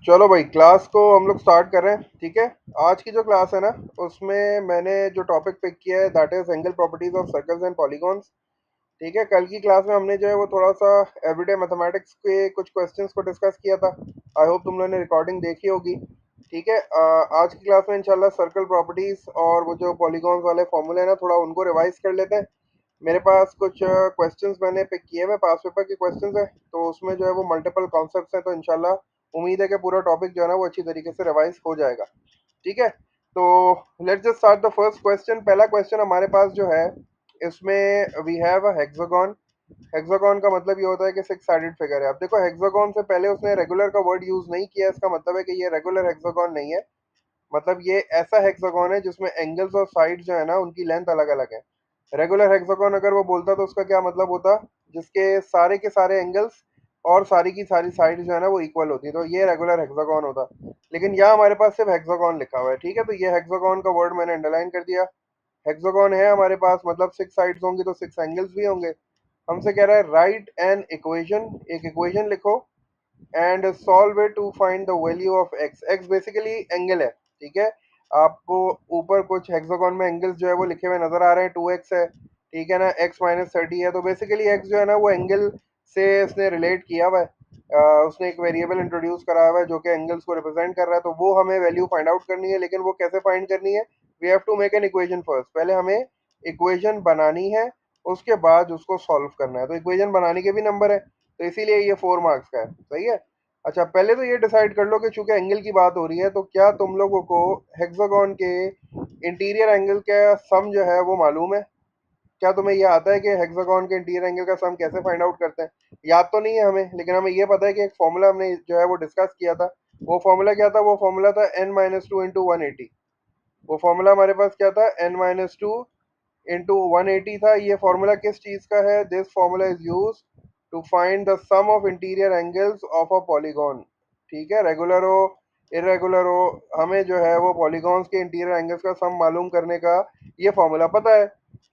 चलो भाई, क्लास को हम लोग स्टार्ट कर रहे हैं। ठीक है। आज की जो क्लास है ना, उसमें मैंने जो टॉपिक पिक किया है that is angle properties of circles and polygons. ठीक है। कल की क्लास में हमने जो है वो थोड़ा सा एवरीडे मैथमेटिक्स के कुछ क्वेश्चंस को डिस्कस किया था। आई होप तुम लोगों ने रिकॉर्डिंग देखी होगी। ठीक है। आज की क्लास में इंशाल्लाह सर्कल प्रॉपर्टीज और वो जो पॉलीगॉन्स वाले फॉर्मूले हैं ना, थोड़ा उनको रिवाइज कर लेते हैं। मेरे पास कुछ क्वेश्चंस मैंने पिक किए हुए, पास पेपर के क्वेश्चंस हैं, तो उसमें जो है वो मल्टीपल कॉन्सेप्ट्स हैं, तो इंशाल्लाह उम्मीद है कि पूरा टॉपिक जो है ना वो अच्छी तरीके से रिवाइज हो जाएगा। ठीक है। तो let's just start the first question. पहला क्वेश्चन हमारे पास जो है, इसमें we have a hexagon. Hexagon का मतलब ये होता है कि सिक्स साइडेड फिगर है। अब देखो, हेक्सागोन से पहले उसने रेगुलर का वर्ड यूज नहीं किया, इसका मतलब है कि ये रेगुलर हेक्सागोन नहीं है। मतलब ये ऐसा हेक्सागोन है जिसमें एंगल्स और साइड जो है ना उनकी लेंथ अलग अलग है। रेगुलर हेक्सागोन अगर वो बोलता तो उसका क्या मतलब होता, जिसके सारे के सारे एंगल्स और सारी की सारी साइड जो है ना वो इक्वल होती, तो ये रेगुलर हेक्सागोन होता। लेकिन यहाँ हमारे पास सिर्फ हेक्सागोन लिखा हुआ है। ठीक है। तो ये हेक्सागोन का वर्ड मैंने अंडरलाइन कर दिया। हेक्सागोन है हमारे पास, मतलब सिक्स साइड्स होंगी तो सिक्स एंगल्स भी होंगे। हमसे कह रहा है राइट एन इक्वेशन, एक इक्वेशन लिखो and solve it to find the value of x. X basically angle है। ठीक है। आपको ऊपर कुछ हेक्सागोन में एंगल्स जो है वो लिखे हुए नजर आ रहे हैं, 2x है। ठीक है ना, x-30 है, तो बेसिकली x जो है ना वो एंगल से इसने रिलेट किया हुआ है। उसने एक वेरिएबल इंट्रोड्यूस करा हुआ है जो कि एंगल्स को रिप्रेजेंट कर रहा है, तो वो हमें वैल्यू फाइंड आउट करनी है। लेकिन वो कैसे फाइंड करनी है, we have to make an equation first. पहले हमें इक्वेशन बनानी है, उसके बाद उसको सॉल्व करना है। तो इक्वेशन बनाने के भी नंबर है, तो इसीलिए ये 4 मार्क्स का है। सही है। अच्छा, पहले तो ये डिसाइड कर लो कि चूंकि एंगल की बात हो रही है, तो क्या तुम लोगों को हेक्सागोन के इंटीरियर एंगल का सम जो है वो मालूम है? क्या तुम्हें ये आता है कि हेक्सागोन के इंटीरियर एंगल का सम कैसे फाइंड आउट करते हैं? याद तो नहीं है हमें, लेकिन हमें ये पता है कि एक फॉर्मूला हमने जो है वो डिस्कस किया था। वो फॉर्मूला क्या था? वो फॉर्मूला था n-2 × 180। वो फॉर्मूला हमारे पास क्या था? n-2 × 180 था। ये फॉर्मूला किस चीज़ का है? This formula is use to find the sum of interior angles of a polygon. ठीक है। रेगुलर हो, इरेगुलर हो, हमें जो है वो पॉलीगॉन्स के इंटीरियर एंगल्स का सम मालूम करने का ये फॉर्मूला पता है।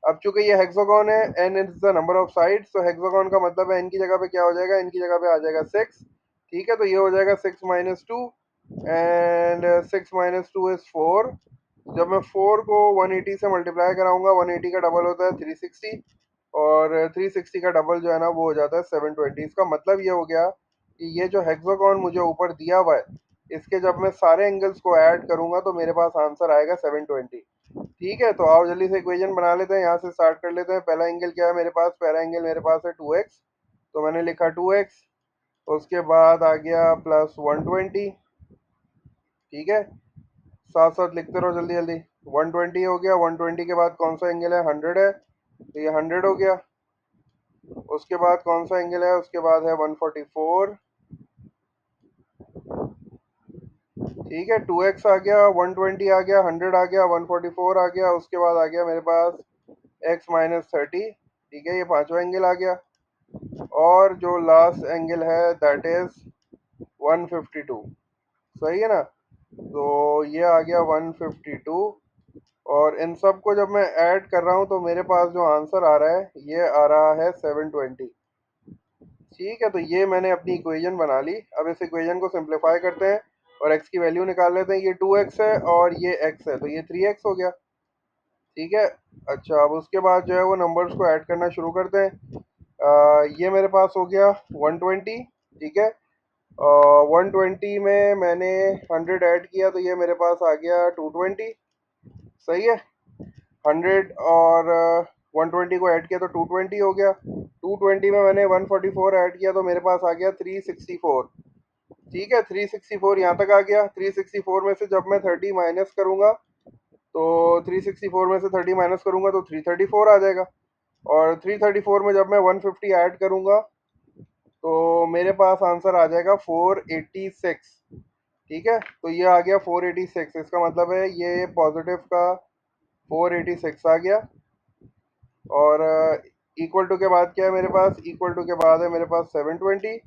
अब चूंकि ये हेक्सागोन है, n is the number of sides, तो हेक्सागोन का मतलब है एन की जगह पे क्या हो जाएगा? एन की जगह पे आ जाएगा 6। ठीक है। तो ये हो जाएगा 6 - 2, एंड 6 - 2 इज 4। जब मैं 4 को 180 से मल्टीप्लाई कराऊंगा, 180 का डबल होता है 360, और 360 का डबल जो है ना वो हो जाता है 720। इसका मतलब ये हो गया कि ये जो हेक्सागोन मुझे ऊपर दिया हुआ है, इसके जब मैं सारे एंगल्स को ऐड करूंगा तो मेरे पास आंसर आएगा 720। ठीक है। तो आओ जल्दी से इक्वेशन बना लेते हैं, यहाँ से स्टार्ट कर लेते हैं। पहला एंगल क्या है मेरे पास? पहला एंगल मेरे पास है 2x, तो मैंने लिखा 2x। उसके बाद आ गया प्लस 120। ठीक है। साथ साथ लिखते रहो जल्दी जल्दी। 120 हो गया। 120 के बाद कौन सा एंगल है? 100 है, तो ये 100 हो गया। उसके बाद कौन सा एंगल है? उसके बाद है 144। ठीक है। 2x आ गया, 120 आ गया, 100 आ गया, 144 आ गया। उसके बाद आ गया मेरे पास x-30। ठीक है। ये पांचवा एंगल आ गया। और जो लास्ट एंगल है दैट इज 152। सही है ना? तो ये आ गया 152। और इन सब को जब मैं ऐड कर रहा हूँ तो मेरे पास जो आंसर आ रहा है ये आ रहा है 720। ठीक है। तो ये मैंने अपनी इक्वेशन बना ली। अब इस इक्वेशन को सिंप्लीफाई करते हैं और x की वैल्यू निकाल लेते हैं। ये 2x है और ये x है, तो ये 3x हो गया। ठीक है। अच्छा, अब उसके बाद जो है वो नंबर्स को ऐड करना शुरू करते हैं। ये मेरे पास हो गया 120। ठीक है। 120 में मैंने 100 ऐड किया, तो ये मेरे पास आ गया 220। सही है। 100 और 120 को ऐड किया तो 220 हो गया। 220 में मैंने 144 ऐड किया, तो मेरे पास आ गया 364। ठीक है। 364 यहाँ तक आ गया। 364 में से जब मैं 30 माइनस करूँगा, तो 364 में से 30 माइनस करूँगा तो 334 आ जाएगा। और 334 में जब मैं 150 ऐड करूँगा, तो मेरे पास आंसर आ जाएगा 486। ठीक है। तो ये आ गया 486। इसका मतलब है ये पॉजिटिव का 486 आ गया। और इक्वल टू के बाद क्या है मेरे पास? इक्वल टू के बाद है मेरे पास 720।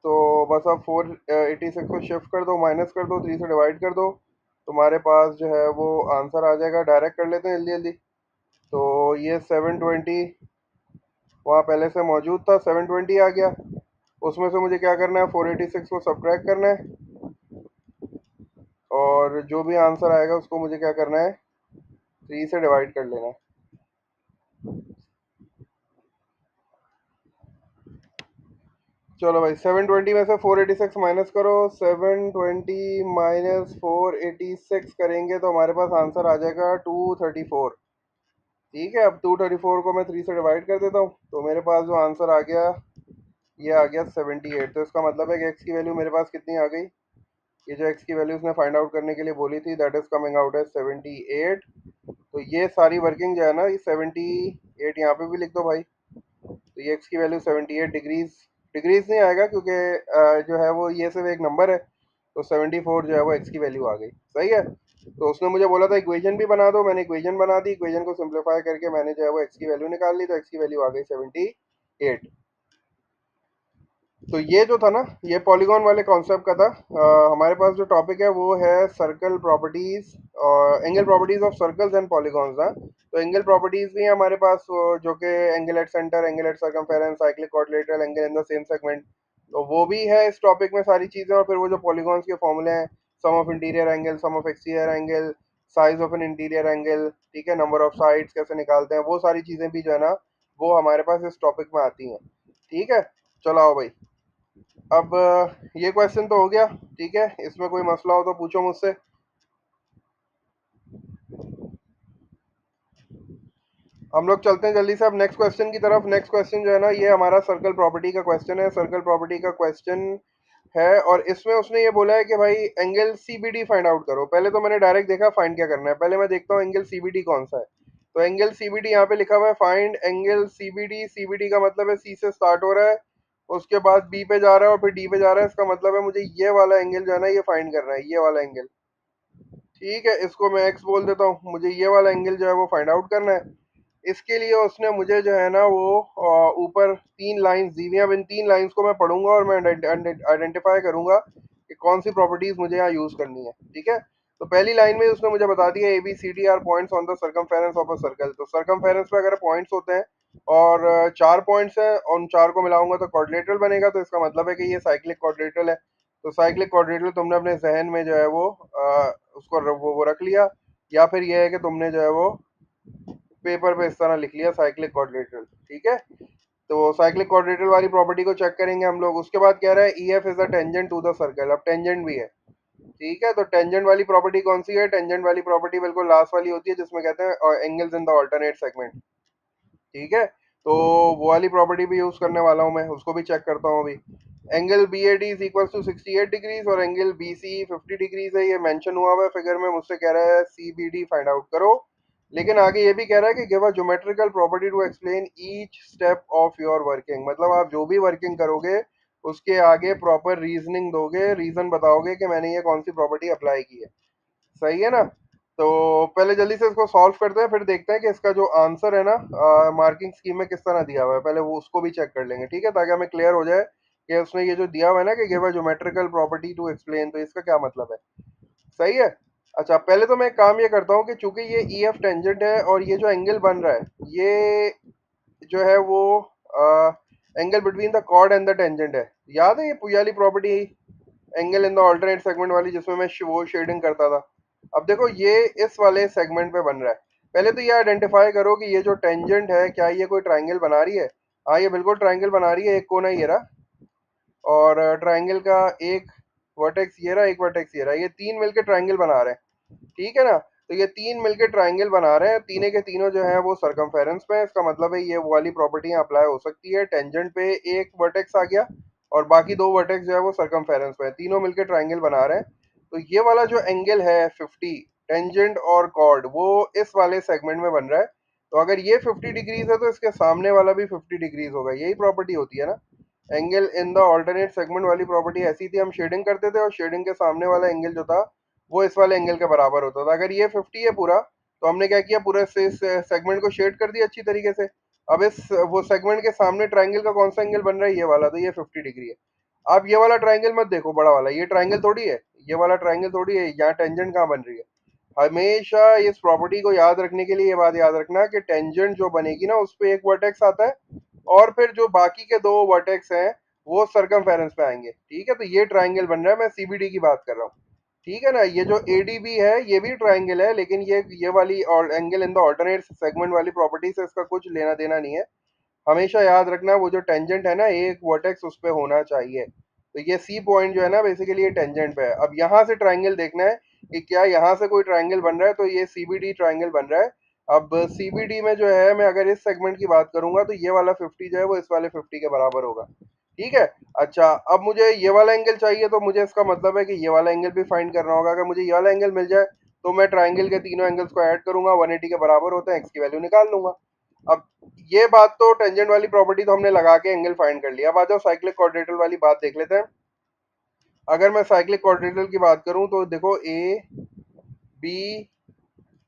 तो बस अब 486 को शिफ्ट कर दो, माइनस कर दो, 3 से डिवाइड कर दो, तुम्हारे पास जो है वो आंसर आ जाएगा। डायरेक्ट कर लेते हैं जल्दी जल्दी। तो ये 720 वहाँ पहले से मौजूद था, 720 आ गया। उसमें से मुझे क्या करना है, 486 को सब्ट्रैक्ट करना है, और जो भी आंसर आएगा उसको मुझे क्या करना है, 3 से डिवाइड कर लेना है। चलो भाई, 720 में से 486 माइनस करो। 720 माइनस 486 करेंगे तो हमारे पास आंसर आ जाएगा 234। ठीक है, अब 234 को मैं 3 से डिवाइड कर देता हूँ, तो मेरे पास जो आंसर आ गया, ये आ गया 78। तो इसका मतलब है कि एक्स की वैल्यू मेरे पास कितनी आ गई, ये जो एक्स की वैल्यू उसने फाइंड आउट करने के लिए बोली थी, that is coming out as 78। तो ये सारी वर्किंग जो है ना, ये 78 यहाँ पे भी लिख दो भाई। तो ये एक्स की वैल्यू 78 डिग्रीज, डिग्रीज नहीं आएगा क्योंकि जो है वो ये सिर्फ एक नंबर है। तो 74 जो है वो एक्स की वैल्यू आ गई। सही है। तो उसने मुझे बोला था इक्वेशन भी बना दो, मैंने इक्वेशन बना दी, इक्वेशन को सिंप्लीफाई करके मैंने जो है वो एक्स की वैल्यू निकाल ली, तो एक्स की वैल्यू आ गई 78। तो ये जो था ना, ये पॉलीगॉन वाले कॉन्सेप्ट का था। हमारे पास जो टॉपिक है वो है सर्कल प्रॉपर्टीज और angle properties of circles and polygons. ना तो एंगल प्रॉपर्टीज भी है हमारे पास, जो कि angle at centre, angle at circumference, cyclic quadrilateral, angle in the same segment, तो वो भी है इस टॉपिक में सारी चीज़ें। और फिर वो जो पॉलीगॉन्स के फॉर्मूले हैं, sum of interior angle, sum of exterior angle, size of an interior angle, ठीक है, नंबर ऑफ साइड्स कैसे निकालते हैं, वो सारी चीज़ें भी जो है ना वो हमारे पास इस टॉपिक में आती हैं। ठीक है, चलो आओ भाई। अब ये क्वेश्चन तो हो गया, ठीक है, इसमें कोई मसला हो तो पूछो मुझसे। हम लोग चलते हैं जल्दी से अब नेक्स्ट क्वेश्चन की तरफ। नेक्स्ट क्वेश्चन जो है ना, ये हमारा सर्कल प्रॉपर्टी का क्वेश्चन है, सर्कल प्रॉपर्टी का क्वेश्चन है। और इसमें उसने ये बोला है कि भाई एंगल सीबीडी फाइंड आउट करो। पहले तो मैंने डायरेक्ट देखा फाइंड क्या करना है, पहले मैं देखता हूँ एंगल सीबीडी कौन सा है। तो एंगल सीबीडी यहाँ पे लिखा हुआ है, फाइंड एंगल सीबीडी। सीबीडी का मतलब है सी से स्टार्ट हो रहा है, उसके बाद बी पे जा रहा है और फिर डी पे जा रहा है। इसका मतलब है मुझे ये वाला एंगल जो है ना ये फाइंड करना है, ये वाला एंगल। ठीक है, इसको मैं एक्स बोल देता हूँ, मुझे ये वाला एंगल जो है वो फाइंड आउट करना है। इसके लिए उसने मुझे जो है ना वो ऊपर 3 लाइंस दी हुई हैं। अब इन 3 लाइंस को मैं पढ़ूंगा और मैं आइडेंटिफाई करूंगा कि कौन सी प्रॉपर्टीज मुझे यहाँ यूज करनी है। ठीक है, तो पहली लाइन में उसने मुझे बता दिया A B C D are points on the circumference of a circle. तो सर्कमफेरेंस पे अगर पॉइंट्स होते हैं और 4 पॉइंट्स हैं और उन 4 को मिलाऊंगा तो क्वाड्रिलेटरल बनेगा। तो इसका मतलब है कि ये साइक्लिक क्वाड्रिलेटरल है। तो साइक्लिक क्वाड्रिलेटरल तुमने अपने जहन में जो है वो उसको वो रख लिया, या फिर ये है कि तुमने जो है वो पेपर पे इस तरह लिख लिया साइक्लिक क्वाड्रेटरल। ठीक है, तो साइक्लिक क्वाड्रेटरल वाली प्रॉपर्टी को चेक करेंगे हम लोग। उसके बाद कह रहा है E F is the tangent to the circle. अब टेंजेंट भी है। ठीक है, तो टेंजेंट वाली प्रॉपर्टी कौन सी है, टेंजेंट वाली प्रॉपर्टी बिल्कुल लास्ट वाली होती है जिसमें कहते हैं angles in the alternate segment. ठीक है, तो वो वाली प्रॉपर्टी भी यूज करने वाला हूँ मैं, उसको भी चेक करता हूँ अभी। Angle B A D is equal to 68 degrees और एंगल बी सी 50 डिग्रीज है, ये मेंशन हुआ हुआ है फिगर में। मुझसे कह रहा है C B D find out करो। लेकिन आगे ये भी कह रहा है कि give a geometrical property to explain each step of your working. मतलब आप जो भी वर्किंग करोगे उसके आगे प्रॉपर रीजनिंग दोगे, रीजन बताओगे कि मैंने ये कौन सी प्रॉपर्टी अप्लाई की है। सही है ना। तो पहले जल्दी से इसको सॉल्व करते हैं, फिर देखते हैं कि इसका जो आंसर है ना मार्किंग स्कीम में किस तरह दिया हुआ है, पहले वो उसको भी चेक कर लेंगे। ठीक है, ताकि हमें क्लियर हो जाए कि उसने ये जो दिया हुआ है ना कि give a geometrical property to explain, तो इसका क्या मतलब है। सही है। अच्छा, पहले तो मैं एक काम ये करता हूँ कि चूंकि ये ई एफ टेंजेंट है और ये जो एंगल बन रहा है ये जो है वो angle between the chord and the tangent है। याद है ये पुयाली property, angle in the alternate segment वाली, जिसमें मैं वो शेडिंग करता था। अब देखो ये इस वाले सेगमेंट पे बन रहा है। पहले तो ये आइडेंटिफाई करो कि ये जो टेंजेंट है क्या ये कोई ट्राइंगल बना रही है। हाँ, ये बिल्कुल ट्राइंगल बना रही है, एक कोना ये रहा, और ट्राइंगल का एक वर्टेक्स ये रहा, एक वर्टेक्स ये रहा, ये तीन मिलकर ट्राइंगल बना रहे हैं। ठीक है ना, तो ये तीन मिलके ट्राइंगल बना रहे हैं, तीनों के तीनों जो है वो सर्कमफेरेंस पे है। इसका मतलब है ये वो वाली प्रॉपर्टी अप्लाई हो सकती है। टेंजेंट पे एक वर्टेक्स आ गया और बाकी दो वर्टेक्स जो है वो सर्कमफेरेंस पे है, तीनों मिलके ट्राइंगल बना रहे हैं। तो ये वाला जो एंगल है 50, टेंजेंट और कॉर्ड, वो इस वाले सेगमेंट में बन रहा है। तो अगर ये 50 डिग्रीज है तो इसके सामने वाला भी 50 डिग्रीज होगा। यही प्रॉपर्टी होती है ना angle in the alternate segment वाली प्रॉपर्टी। ऐसी थी, हम शेडिंग करते थे और शेडिंग के सामने वाला एंगल जो था वो इस वाले एंगल के बराबर होता था। अगर ये 50 है पूरा, तो हमने क्या किया, पूरे इस सेगमेंट को शेड कर दिया अच्छी तरीके से। अब इस वो सेगमेंट के सामने ट्राइंगल का कौन सा एंगल बन रहा है, ये वाला, तो ये 50 डिग्री है। आप ये वाला ट्राइंगल मत देखो, बड़ा वाला, ये ट्राइंगल थोड़ी है, ये वाला ट्राइंगल थोड़ी है, यहाँ टेंजेंट कहाँ बन रही है। हमेशा इस प्रॉपर्टी को याद रखने के लिए ये बात याद रखना कि टेंजेंट जो बनेगी ना उस पे एक वर्टेक्स आता है और फिर जो बाकी के दो वर्टेक्स हैं वो सरकमफेरेंस पे आएंगे। ठीक है, तो ये ट्राइंगल बन रहा है, मैं सीबीडी की बात कर रहा हूँ। ठीक है ना, ये जो एडीबी है ये भी ट्राइंगल है, लेकिन ये वाली और angle in the alternate segment वाली प्रॉपर्टी से इसका कुछ लेना देना नहीं है। हमेशा याद रखना वो जो टेंजेंट है ना, एक वर्टेक्स उस पे होना चाहिए। तो ये सी पॉइंट जो है ना बेसिकली ये टेंजेंट पे है। अब यहाँ से ट्राइंगल देखना है कि क्या यहाँ से कोई ट्राइंगल बन रहा है, तो ये सीबीडी ट्राइंगल बन रहा है। अब सीबीडी में जो है मैं अगर इस सेगमेंट की बात करूंगा तो ये वाला 50 जो है वो इस वाले 50 के बराबर होगा। ठीक है। अच्छा, अब मुझे ये वाला एंगल चाहिए, तो मुझे इसका मतलब है कि ये वाला एंगल भी फाइंड करना होगा। अगर मुझे ये वाला एंगल मिल जाए तो मैं ट्राइंगल के तीनों एंगल्स को ऐड करूंगा, 180 के बराबर होते हैं, एक्स की वैल्यू निकाल लूंगा। अब ये बात तो टेंजेंट वाली प्रॉपर्टी तो हमने लगा के एंगल फाइंड कर लिया। अब आ जाओ साइक्लिक क्वाड्रेटल वाली बात देख लेते हैं। अगर मैं साइक्लिक क्वाड्रेटल की बात करूं तो देखो ए बी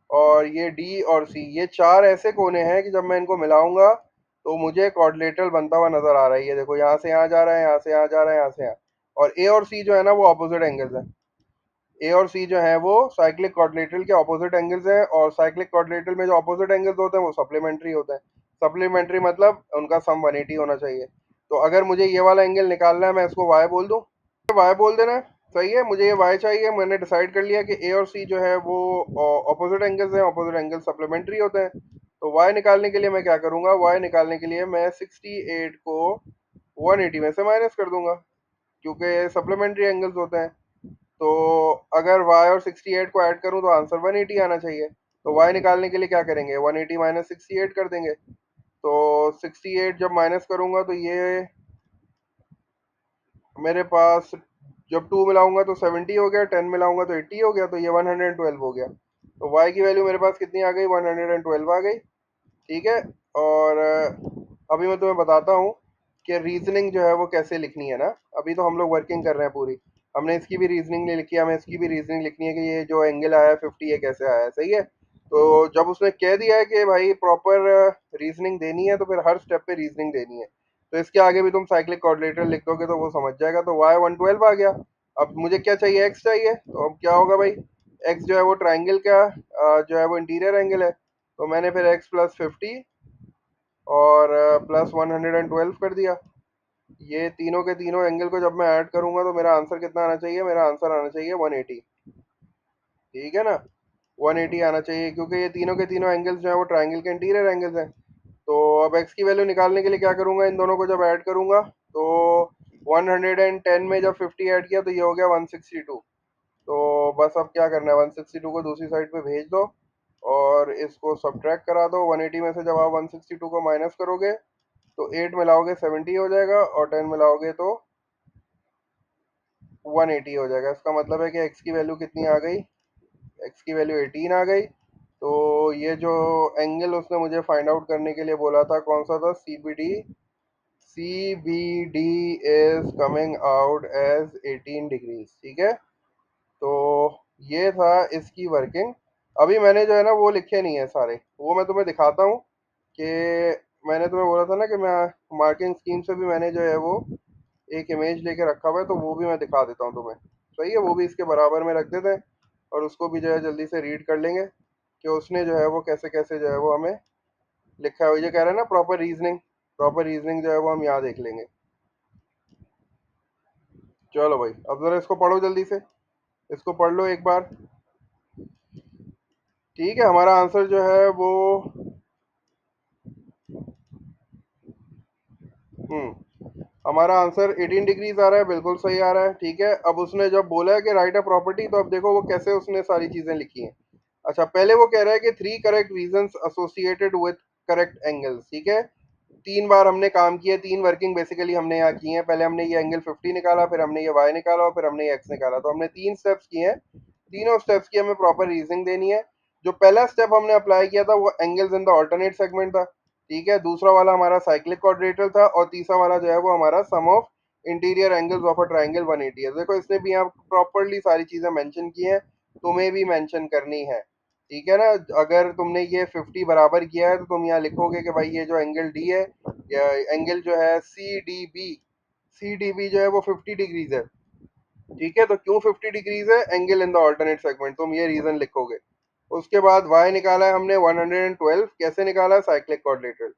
और ये डी और सी, ये चार ऐसे कोने हैं कि जब मैं इनको मिलाऊंगा तो मुझे क्वाड्रिलेटरल बनता हुआ नजर आ रहा है। ये देखो, यहाँ से यहाँ जा रहा है, यहाँ से यहाँ जा रहा है, यहाँ से यहाँ। और ए और सी जो है ना वो ऑपोजिट एंगल्स हैं। ए और सी जो है वो साइक्लिक क्वाड्रिलेटरल के ऑपोजिट एंगल्स हैं, और साइक्लिक क्वाड्रिलेटरल में जो ऑपोजिट एंगल्स होते हैं वो सप्लीमेंट्री होते हैं। सप्लीमेंट्री मतलब उनका सम 180 होना चाहिए। तो अगर मुझे ये वाला एंगल निकालना है, मैं इसको वाई बोल दूं, वाई बोल देना है। सही है, मुझे ये वाई चाहिए। मैंने डिसाइड कर लिया कि ए और सी जो है वो ऑपोजिट एंगल्स हैं, ऑपोजिट एंगल सप्लीमेंट्री होते हैं। तो वाई निकालने के लिए मैं क्या करूंगा, वाई निकालने के लिए मैं 68 को 180 में से माइनस कर दूंगा, क्योंकि सप्लीमेंट्री एंगल्स होते हैं। तो अगर y और 68 को ऐड करूं तो आंसर 180 आना चाहिए। तो y निकालने के लिए क्या करेंगे, 180 माइनस 68 कर देंगे। तो 68 जब माइनस करूंगा तो ये मेरे पास, जब 2 मिलाऊंगा तो 70 हो गया, 10 मिलाऊंगा तो 80 हो गया, तो ये 112 हो गया। तो y की वैल्यू मेरे पास कितनी आ गई, 112 आ गई। ठीक है। और अभी मैं तुम्हें बताता हूँ कि रीजनिंग जो है वो कैसे लिखनी है ना। अभी तो हम लोग वर्किंग कर रहे हैं पूरी। हमने इसकी भी रीजनिंग नहीं लिखी, हमें इसकी भी रीजनिंग लिखनी है कि ये जो एंगल आया है 50, ये कैसे आया है। सही है। तो जब उसने कह दिया है कि भाई प्रॉपर रीजनिंग देनी है, तो फिर हर स्टेप पे रीजनिंग देनी है। तो इसके आगे भी तुम साइक्लिक कोऑर्डिनेटर लिख दोगे तो वो समझ जाएगा। तो वाई 112 आ गया। अब मुझे क्या चाहिए, एक्स चाहिए। तो अब क्या होगा भाई, एक्स जो है वो ट्राइंगल का जो है वो इंटीरियर एंगल है। तो मैंने फिर एक्स प्लस 50 और प्लस 112 कर दिया। ये तीनों के तीनों एंगल को जब मैं ऐड करूंगा तो मेरा आंसर कितना आना चाहिए, मेरा आंसर आना चाहिए 180। ठीक है ना, 180 आना चाहिए, क्योंकि ये तीनों के तीनों एंगल्स जो है वो ट्राइंगल के इंटीरियर एंगल्स हैं। तो अब एक्स की वैल्यू निकालने के लिए क्या करूंगा, इन दोनों को जब ऐड करूंगा तो 110 में जब 50 ऐड किया तो ये हो गया 162। तो बस अब क्या करना है, 162 को दूसरी साइड पे भेज दो और इसको सब्ट्रैक्ट करा दो। 180 में से जब आप 162 को माइनस करोगे तो 8 मिलाओगे 70 हो जाएगा, और 10 मिलाओगे तो 180 हो जाएगा। इसका मतलब है कि एक्स की वैल्यू कितनी आ गई, एक्स की वैल्यू 18 आ गई। तो ये जो एंगल उसने मुझे फाइंड आउट करने के लिए बोला था, कौन सा था, CBD, CBD is coming out as 18 degrees. ठीक है। तो ये था इसकी वर्किंग। अभी मैंने जो है ना वो लिखे नहीं है सारे, वो मैं तुम्हें दिखाता हूँ कि मैंने तुम्हें बोला था ना कि मैं मार्किंग स्कीम से भी मैंने जो है वो एक इमेज लेके रखा हुआ है, तो वो भी मैं दिखा देता हूँ तुम्हें। सही है, वो भी इसके बराबर में रख देते हैं और उसको भी जो है जल्दी से रीड कर लेंगे कि उसने जो है वो कैसे कैसे जो है वो हमें लिखा है। ये कह रहा है ना प्रॉपर रीजनिंग, प्रॉपर रीजनिंग जो है वो हम यहाँ देख लेंगे। चलो भाई, अब जरा इसको पढ़ो जल्दी से, इसको पढ़ लो एक बार। ठीक है, हमारा आंसर जो है वो हमारा आंसर 18 डिग्रीज आ रहा है, बिल्कुल सही आ रहा है। ठीक है। अब उसने जब बोला है कि राइट अ प्रॉपर्टी, तो अब देखो वो कैसे उसने सारी चीजें लिखी हैं। अच्छा, पहले वो कह रहा है कि 3 correct reasons associated with correct angles. ठीक है। 3 बार हमने काम किया, 3 वर्किंग बेसिकली हमने यहाँ की है। पहले हमने ये एंगल 50 निकाला, फिर हमने ये वाई निकाला और फिर हमने ये एक्स निकाला। तो हमने 3 स्टेप्स किए हैं। तीनों स्टेप्स की हमें प्रॉपर रीजनिंग देनी है। जो पहला स्टेप हमने अप्लाई किया था वो angles in the alternate segment था। ठीक है। दूसरा वाला हमारा साइक्लिक क्वाड्रेटल था, और तीसरा वाला जो है वो हमारा sum of interior angles of a triangle 180 है। देखो इसने भी यहाँ प्रॉपरली सारी चीजें मेंशन की हैं, तुम्हें भी मेंशन करनी है। ठीक है ना। अगर तुमने ये 50 बराबर किया है तो तुम यहाँ लिखोगे कि भाई ये जो एंगल डी है, या एंगल जो है सी डी बी जो है वो 50 डिग्रीज है। ठीक है। तो क्यों 50 डिग्रीज है, angle in the alternate segment, तुम ये रीजन लिखोगे। उसके बाद y निकाला है हमने 112, कैसे निकाला, साइक्लिक क्वाड्रेटल।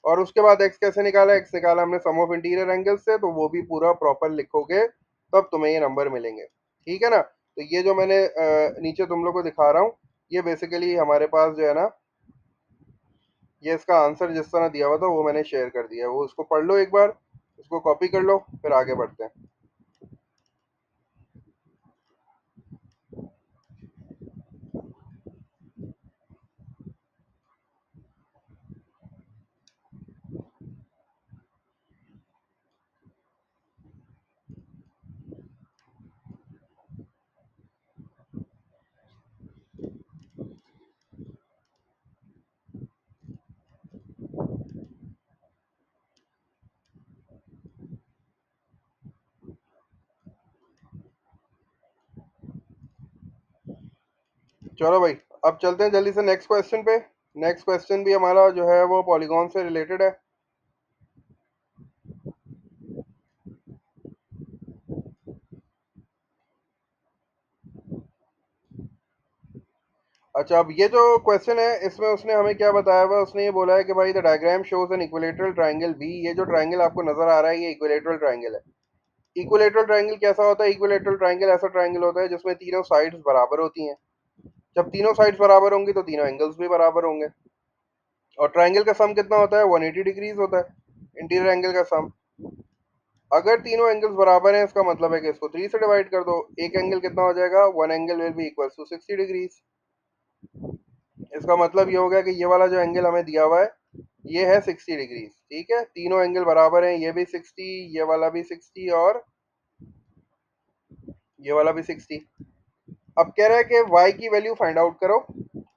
और उसके बाद एक्स कैसे निकाला, एक्स निकाला हमने सम ऑफ इंटीरियर एंगल से, तो वो भी पूरा प्रॉपर लिखोगे तब तुम्हें ये नंबर मिलेंगे। ठीक है ना। तो ये जो मैंने नीचे तुम लोग को दिखा रहा हूँ, ये बेसिकली हमारे पास जो है ना, ये इसका आंसर जिस तरह दिया हुआ था वो मैंने शेयर कर दिया है, वो उसको पढ़ लो एक बार, उसको कॉपी कर लो, फिर आगे बढ़ते हैं। चलो भाई, अब चलते हैं जल्दी से नेक्स्ट क्वेश्चन पे। नेक्स्ट क्वेश्चन भी हमारा जो है वो पॉलीगॉन से रिलेटेड है। अच्छा, अब ये जो क्वेश्चन है इसमें उसने हमें क्या बताया हुआ है, उसने ये बोला है कि भाई the diagram shows an equilateral triangle B. ये जो ट्रायंगल आपको नजर आ रहा है ये इक्विलेटरल ट्रायंगल है। इक्विलेटरल ट्रायंगल कैसा होता है, इक्विलेटरल ट्रायंगल ऐसा ट्रायंगल होता है जिसमें तीनों साइड्स बराबर होती हैं। जब तीनों साइड्स बराबर होंगी तो तीनों एंगल्स भी बराबर होंगे। और ट्रायंगल का सम कितना होता है, 180 डिग्रीज होता है इंटीरियर एंगल का सम। अगर तीनों एंगल्स बराबर हैं इसका मतलब है कि इसको 3 से डिवाइड कर दो, एक एंगल कितना हो जाएगा, one angle will be equal to 60 degrees. इसका मतलब ये हो गया कि ये वाला जो एंगल हमें दिया हुआ है ये है 60 डिग्रीज। ठीक है, तीनों एंगल बराबर हैं, ये भी 60, ये वाला भी 60 और ये वाला भी 60। अब कह रहा है कि y की वैल्यू फाइंड आउट करो।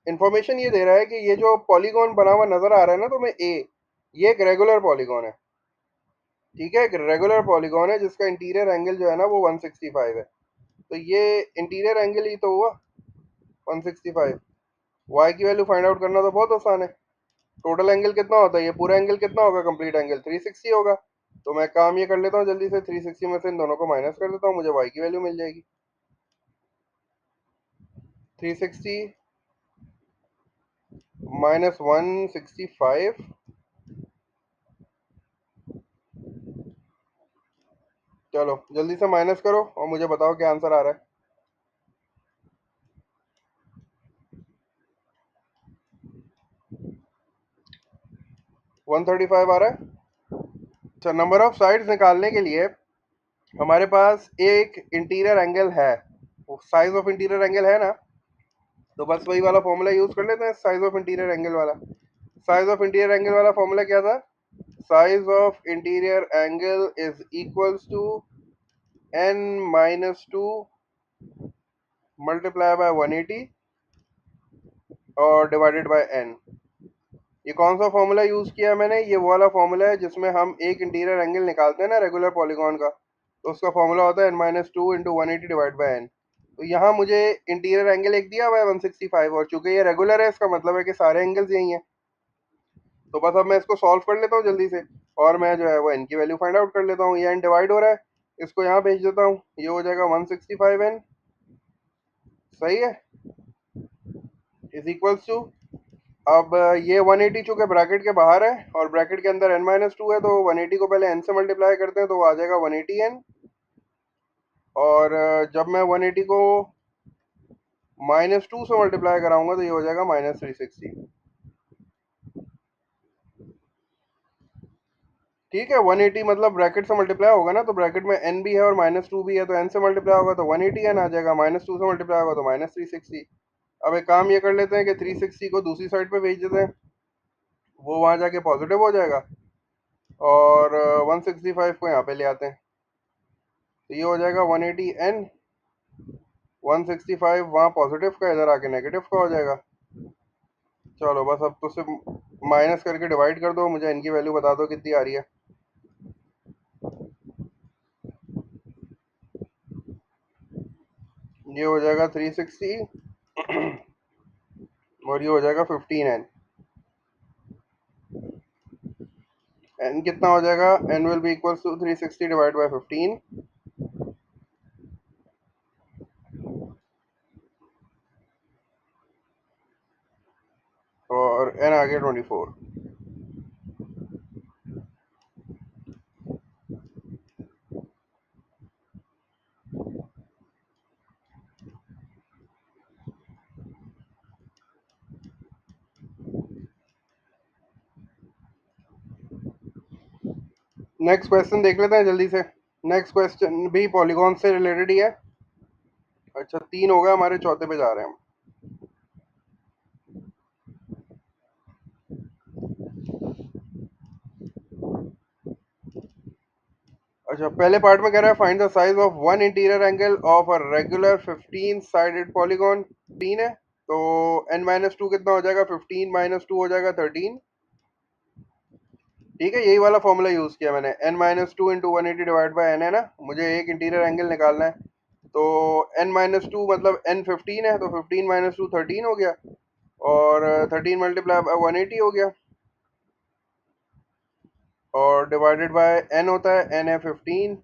इन्फॉर्मेशन ये दे रहा है कि ये जो पॉलीगॉन बना हुआ नजर आ रहा है ना तुम्हें ए, ये एक रेगुलर पॉलीगॉन है। ठीक है, एक रेगुलर पॉलीगॉन है जिसका इंटीरियर एंगल जो है ना वो 165 है। तो ये इंटीरियर एंगल ही तो हुआ 165। y की वैल्यू फाइंड आउट करना तो बहुत आसान है। टोटल एंगल कितना होता है, ये पूरा एंगल कितना होगा, कंप्लीट एंगल 360 होगा। तो मैं काम ये कर लेता हूँ जल्दी से, 360 में से इन दोनों को माइनस कर देता हूँ, मुझे y की वैल्यू मिल जाएगी 360 माइनस 165। चलो जल्दी से माइनस करो और मुझे बताओ क्या आंसर आ रहा है। 135 आ रहा है। अच्छा, नंबर ऑफ साइड्स निकालने के लिए हमारे पास एक इंटीरियर एंगल है, साइज ऑफ इंटीरियर एंगल है ना, तो बस वही वाला फॉर्मूला यूज कर लेते हैं, साइज ऑफ इंटीरियर एंगल वाला। साइज ऑफ इंटीरियर एंगल वाला फॉर्मूला क्या था, size of interior angle is equals to n minus two multiply by 180 और डिवाइडेड बाय n। ये कौन सा फॉर्मूला यूज किया है मैंने, ये वो वाला फॉर्मूला है जिसमें हम एक इंटीरियर एंगल निकालते हैं ना रेगुलर पॉलीगॉन का, तो उसका फॉर्मूला होता है n minus two into 180 divide by n। तो यहाँ मुझे इंटीरियर एंगल एक दिया हुआ है 165, और चूंकि ये रेगुलर है इसका मतलब है कि सारे एंगल्स यही हैं। तो बस अब मैं इसको सॉल्व कर लेता हूँ जल्दी से, और मैं जो है वो n की वैल्यू फाइंड आउट कर लेता हूँ। ये n डिवाइड हो रहा है, इसको यहाँ भेज देता हूँ, ये हो जाएगा 165n। सही है, इज इक्वल्स टू, अब ये 180 चूंकि ब्रैकेट के बाहर है और ब्रैकेट के अंदर n माइनस टू है, तो 180 को पहले n से मल्टीप्लाई करते हैं तो वो आ जाएगा 180n। और जब मैं 180 को माइनस टू से मल्टीप्लाई कराऊंगा तो ये हो जाएगा माइनस 360। ठीक है, 180 मतलब ब्रैकेट से मल्टीप्लाई होगा ना, तो ब्रैकेट में n भी है और माइनस टू भी है, तो n से मल्टीप्लाई होगा तो 180n आ जाएगा, माइनस टू से मल्टीप्लाई होगा तो माइनस 360। अब एक काम ये कर लेते हैं कि 360 को दूसरी साइड पे भेज देते हैं, वो वहां जाके पॉजिटिव हो जाएगा, और 165 को यहाँ पे ले आते हैं, तो ये हो जाएगा 180n। 165 वहाँ पॉजिटिव का, इधर आके नेगेटिव का हो जाएगा। चलो बस अब तो सिर्फ माइनस करके डिवाइड कर दो, मुझे इनकी वैल्यू बता दो कितनी आ रही है। ये हो जाएगा 360 और ये हो जाएगा 15n। n कितना हो जाएगा, n will be equals to 360 divide by 15, और n आ गया 24। नेक्स्ट क्वेश्चन देख लेते हैं जल्दी से। नेक्स्ट क्वेश्चन भी पॉलीगॉन से रिलेटेड ही है। अच्छा, 3 हो गए, हमारे चौथे पे जा रहे हैं हम। अच्छा, पहले पार्ट में कह रहा है find the size of one interior angle of a regular 15 sided polygon. 3 है, तो n-2 कितना हो जाएगा? 15 - 2 हो जाएगा 13। ठीक है, यही वाला फॉर्मूला यूज किया मैंने। n-2 into 180 divide by n है ना, मुझे एक इंटीरियर एंगल निकालना है। तो n-2 मतलब n 15 है, तो 15 - 2 13 हो गया, और 13 मल्टीप्लाई बाई 180 हो गया, और डिवाइडेड बाय n होता है, n है 15।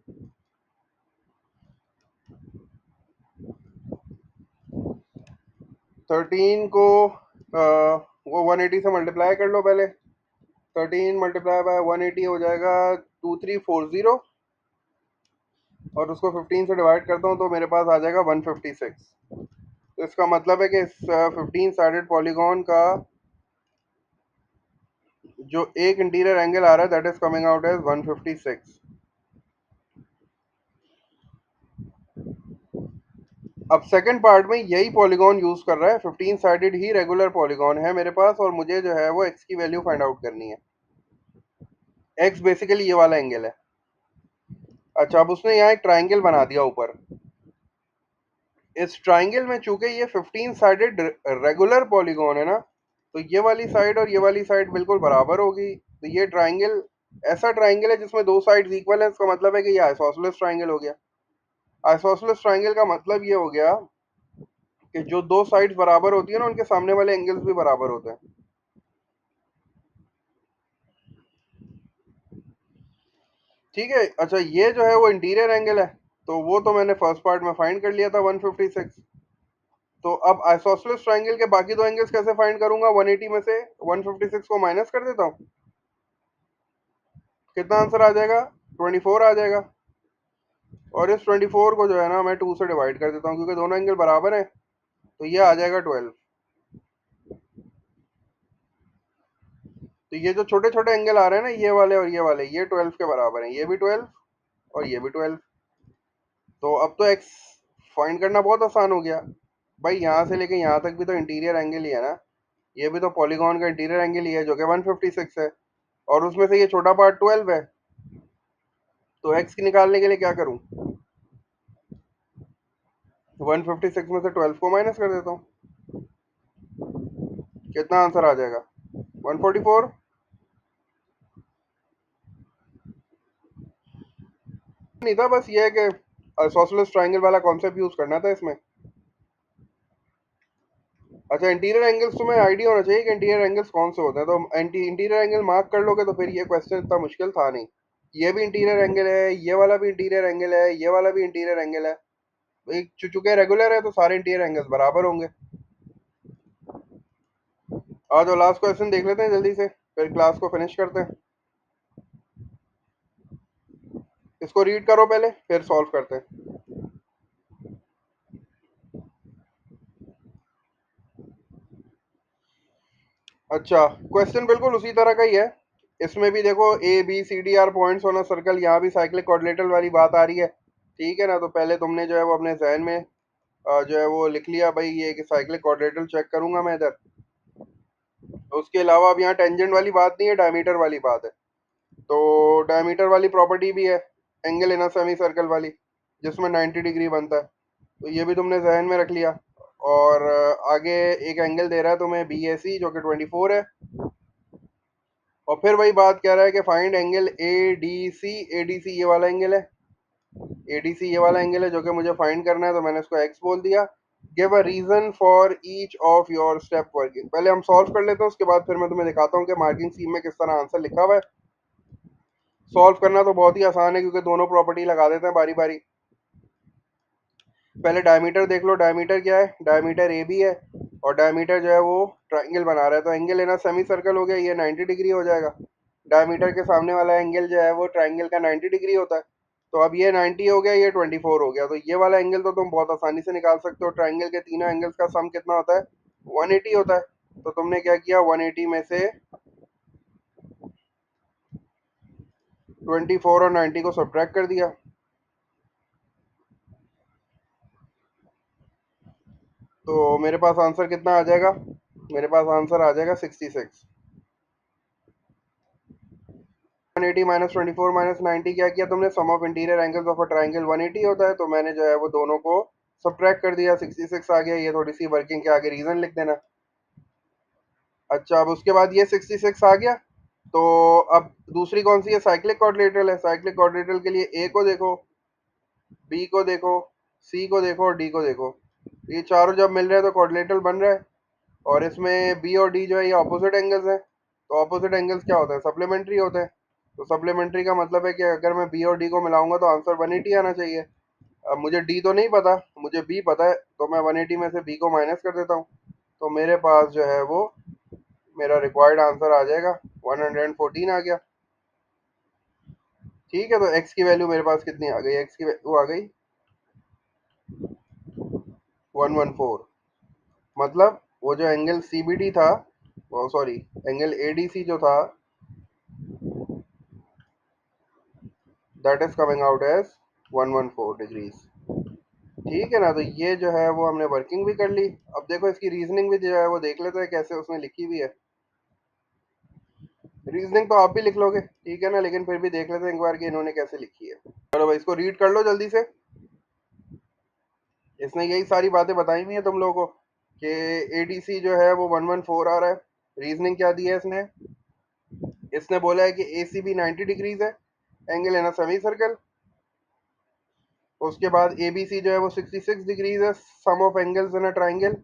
13 को वो 180 से मल्टीप्लाई कर लो पहले। 13 मल्टीप्लाई बाय 180 हो जाएगा 2340, और उसको 15 से डिवाइड करता हूँ तो मेरे पास आ जाएगा 156। तो इसका मतलब है कि इस 15 साइडेड पॉलीगॉन का जो एक इंटीरियर एंगल आ रहा है that is coming out as 156। अब सेकंड पार्ट में यही पॉलीगॉन यूज कर रहा है, 15 साइडेड ही रेगुलर पॉलीगॉन है मेरे पास, और मुझे जो है वो एक्स की वैल्यू फाइंड आउट करनी है। एक्स बेसिकली ये वाला एंगल है। अच्छा, अब उसने यहाँ एक ट्राइंगल बना दिया ऊपर। इस ट्राइंगल में चूंकि ये 15 साइडेड रेगुलर पॉलीगॉन है ना, तो ये वाली साइड और ये वाली साइड बिल्कुल बराबर होगी। तो ये ट्राइंगल ऐसा ट्राइंगल है जिसमें दो साइड्स इक्वल है, इसका मतलब है कि ये आइसोसेलेस ट्राइंगल हो गया। आइसोसेलेस ट्राइंगल का मतलब ये हो गया कि जो दो साइड्स बराबर होती है ना, उनके सामने वाले एंगल्स भी बराबर होते हैं। ठीक है। अच्छा, ये जो है वो इंटीरियर एंगल है, तो वो तो मैंने फर्स्ट पार्ट में फाइंड कर लिया था 156। तो अब आइसोसेलेस ट्राइंगल के बाकी दो एंगल्स कैसे फाइंड करूंगा? 180 में से 156 को माइनस कर देता हूँ, कितना आंसर आ जाएगा? 24 आ जाएगा। और इस 24 को जो है ना मैं 2 से डिवाइड कर देता हूँ, क्योंकि दोनों एंगल बराबर हैं, तो ये आ जाएगा 12। तो ये जो छोटे छोटे एंगल आ रहे हैं ना, ये वाले और ये वाले, ये 12 के बराबर हैं, ये भी 12 और ये भी 12। तो अब तो एक्स फाइंड करना बहुत आसान हो गया भाई। यहाँ से लेके यहाँ तक भी तो इंटीरियर एंगल ही है ना, ये भी तो पॉलीगॉन का इंटीरियर एंगल ही है जो कि 156 है, और उसमें से ये छोटा पार्ट 12 है। तो एक्स की निकालने के लिए क्या करूँ? 156 में से 12 को माइनस कर देता हूँ, कितना आंसर आ जाएगा? 144। नहीं था, बस ये है कि आइसोसेलेस ट्राइंगल वाला कॉन्सेप्ट यूज करना था इसमें। अच्छा, इंटीरियर एंगल्स तुम्हें आइडिया होना चाहिए कि इंटीरियर एंगल्स कौन से होते हैं, तो इंटीरियर एंगल मार्क कर लोगे तो फिर ये क्वेश्चन इतना मुश्किल था नहीं। ये भी इंटीरियर एंगल है, ये वाला भी इंटीरियर एंगल है, ये वाला भी इंटीरियर एंगल है। एक चुके रेगुलर है तो सारे इंटीरियर एंगल्स बराबर होंगे। और जो लास्ट क्वेश्चन देख लेते हैं जल्दी से, फिर क्लास को फिनिश करते हैं। इसको रीड करो पहले, फिर सॉल्व करते हैं। अच्छा, क्वेश्चन बिल्कुल उसी तरह का ही है। इसमें भी देखो ABCD are points on a circle, यहाँ भी साइक्लिक कोऑर्डिनेटर वाली बात आ रही है। ठीक है ना, तो पहले तुमने जो है वो अपने जहन में जो है वो लिख लिया भाई, ये कि साइक्लिक कोऑर्डिनेटर चेक करूंगा मैं इधर। उसके अलावा अब यहाँ टेंजेंट वाली बात नहीं है, डायमीटर वाली बात है। तो डायमीटर वाली प्रॉपर्टी भी है angle in a semi circle वाली, जिसमें 90 डिग्री बनता है। तो ये भी तुमने जहन में रख लिया। और आगे एक एंगल दे रहा है तुम्हें BAC जो कि 24 है, और फिर वही बात कह रहा है कि फाइंड एंगल ADC। ADC ये वाला एंगल है, ADC ये वाला एंगल है जो कि मुझे फाइंड करना है, तो मैंने इसको x बोल दिया। Give a reason for each of your step working. पहले हम सॉल्व कर लेते हैं, उसके बाद फिर मैं तुम्हें दिखाता हूँ कि मार्किंग स्कीम में किस तरह आंसर लिखा हुआ है। सॉल्व करना तो बहुत ही आसान है, क्योंकि दोनों प्रॉपर्टी लगा देते हैं बारी बारी। पहले डायमीटर देख लो, डायमीटर क्या है? डायमीटर AB है, और डायमीटर जो है वो ट्राइंगल बना रहा है, तो एंगल लेना सेमी सर्कल हो गया, ये 90 डिग्री हो जाएगा। डायमीटर के सामने वाला एंगल जो है वो ट्राइंगल का 90 डिग्री होता है। तो अब ये 90 हो गया, ये 24 हो गया, तो ये वाला एंगल तो तुम बहुत आसानी से निकाल सकते हो। ट्राइंगल के तीनों एंगल्स का सम कितना होता है? 180 होता है। तो तुमने क्या किया, 180 में से 24 और 90 को सब्ट्रैक्ट कर दिया, तो मेरे पास आंसर कितना आ जाएगा? मेरे पास आंसर आ जाएगा 66। 180 माइनस 24 माइनस 90 क्या किया तुमने? Sum of interior angles of a triangle 180 होता है, तो मैंने जो है वो दोनों को सब्ट्रैक्ट कर दिया, 66 आ गया। ये थोड़ी सी वर्किंग के आगे रीजन लिख देना। अच्छा, अब उसके बाद ये 66 आ गया, तो अब दूसरी कौन सी है? साइक्लिक क्वाड्रिलेटरल है। साइक्लिक क्वाड्रिलेटरल के लिए ए को देखो, बी को देखो, सी को देखो और डी को देखो। ये चारों जब मिल रहे हैं तो क्वाड्रिलेटरल बन रहा है, और इसमें बी और डी जो है ये ऑपोजिट एंगल्स हैं। तो ऑपोजिट एंगल्स क्या होते हैं? सप्लीमेंट्री होते हैं। तो सप्लीमेंट्री का मतलब है कि अगर मैं बी और डी को मिलाऊंगा तो आंसर 180 आना चाहिए। अब मुझे डी तो नहीं पता, मुझे बी पता है, तो मैं 180 में से बी को माइनस कर देता हूँ। तो मेरे पास जो है वो मेरा रिक्वायर्ड आंसर आ जाएगा 114 आ गया। ठीक है, तो एक्स की वैल्यू मेरे पास कितनी आ गई? एक्स की वैल्यू आ गई 114। मतलब वो जो एंगल सीबीडी था, सॉरी, एंगल एडीसी जो था, that is coming out as 114 degrees. ठीक है ना? तो ये जो है वो हमने वर्किंग भी कर ली। अब देखो इसकी रीजनिंग भी जो है वो देख लेते हैं कैसे उसने लिखी हुई है। रीजनिंग तो आप भी लिख लोगे, ठीक है ना, लेकिन फिर भी देख लेते हैं एक बार कि इन्होंने कैसे लिखी है। चलो भाई, इसको रीड कर लो जल्दी से। इसने यही सारी बातें बताई हुई है तुम लोगों को कि एडीसी जो है वो 114 आ रहा है। रीजनिंग क्या दी है इसने? इसने बोला है कि ए सी बी 90 डिग्रीज है, angle in a semi circle. उसके बाद ए बी सी जो है वो 66 डिग्रीज है, sum of angles in a triangle.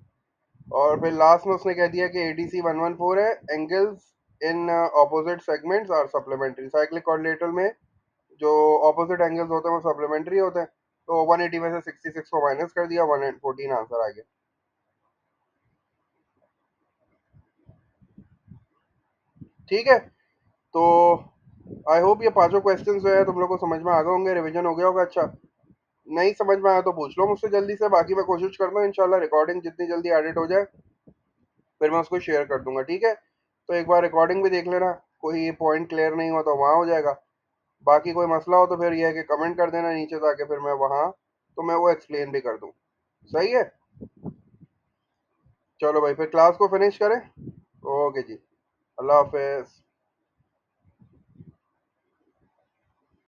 और फिर लास्ट में उसने कह दिया कि ए डी सी 114 है, angles in opposite segments are supplementary. Cyclic coordinator में जो ऑपोजिट एंगल्स होते हैं वो सप्लीमेंट्री होते हैं। तो 180 में से 66 को माइनस कर दिया, 114 आंसर आ गया। ठीक है, तो आई होप ये पांचों क्वेश्चंस जो है तुम लोग को समझ में आ गए होंगे, रिवीजन हो गया होगा। अच्छा, नहीं समझ में आया तो पूछ लो मुझसे जल्दी से, बाकी मैं कोशिश करता हूँ इंशाल्लाह रिकॉर्डिंग जितनी जल्दी एडिट हो जाए फिर मैं उसको शेयर कर दूंगा। ठीक है, तो एक बार रिकॉर्डिंग भी देख लेना, कोई पॉइंट क्लियर नहीं हुआ तो वहाँ हो जाएगा। बाकी कोई मसला हो तो फिर यह है कि कमेंट कर देना नीचे, ताकि फिर मैं वहाँ तो मैं वो एक्सप्लेन भी कर दूँ। सही है, चलो भाई फिर क्लास को फिनिश करें। ओके जी, अल्लाह हाफिज़।